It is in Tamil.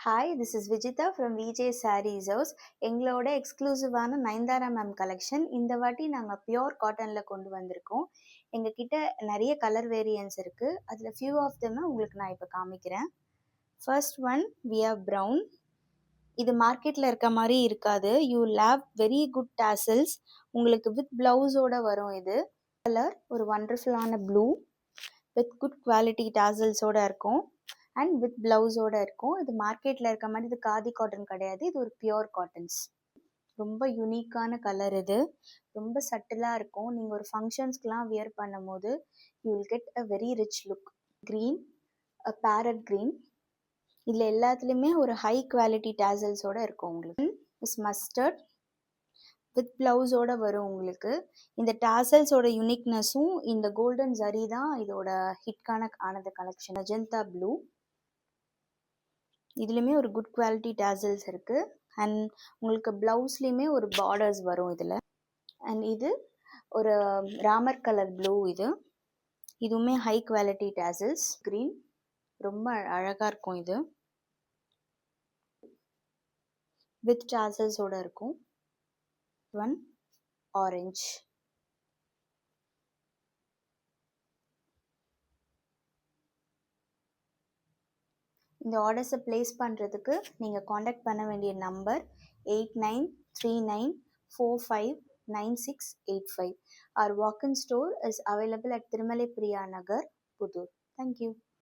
Hi, this is Vijitha from VJ sarees house. எங்களோட எக்ஸ்க்ளூசிவான நயன்தாரா மேம் கலெக்ஷன் இந்த வாட்டி நாங்கள் பியோர் காட்டனில் கொண்டு வந்திருக்கோம். எங்ககிட்ட நிறைய கலர் வேரியன்ஸ் இருக்குது. அதில் ஃபியூ ஆஃப் them உங்களுக்கு நான் இப்போ காமிக்கிறேன். First one we are brown. இது மார்க்கெட்டில் இருக்க மாதிரி இருக்காது. You have very good tassels. உங்களுக்கு வித் ப்ளவுஸோட வரும். இது கலர் ஒரு வண்டர்ஃபுல்லான ப்ளூ வித் குட் குவாலிட்டி டாசல்ஸோட இருக்கும் அண்ட் வித் ப்ளவுஸோட இருக்கும். இது மார்க்கெட்டில் இருக்க மாதிரி இது காதி காட்டன் கிடையாது. இது ஒரு பியோர் காட்டன்ஸ். ரொம்ப யூனிக்கான கலர். இது ரொம்ப சட்டிலாக இருக்கும். நீங்கள் ஒரு ஃபங்க்ஷன்ஸ்க்கெலாம் வியர் பண்ணும் போது you will get a very rich look. Green, a farad green. இதில் எல்லாத்துலேயுமே ஒரு ஹை குவாலிட்டி டாசல்ஸோட இருக்கும். உங்களுக்கு இஸ் மஸ்டர்ட் வித் ப்ளவுஸோட வரும். உங்களுக்கு இந்த டாசல்ஸோட யூனிக்னஸும் இந்த கோல்டன் ஜரி தான் இதோட ஹிட்கான ஆனது கலெக்ஷன். அஜந்தா ப்ளூ. இதுலேயுமே ஒரு குட் குவாலிட்டி டாசல்ஸ் இருக்குது அண்ட் உங்களுக்கு ப்ளவுஸ்லேயுமே ஒரு பார்டர்ஸ் வரும் இதில். அண்ட் இது ஒரு ராமர் கலர் ப்ளூ. இதுவுமே ஹை குவாலிட்டி டாசல்ஸ். க்ரீன் ரொம்ப அழகாக இருக்கும். இது வித் டாசல்ஸோட இருக்கும். One orange. இந்த ஆர்டர்ஸை ப்ளேஸ் பண்ணுறதுக்கு நீங்கள் காண்டாக்ட் பண்ண வேண்டிய number 8939459685. Our walk-in store is available at Tirumale Priya Nagar, Pudur. Thank you.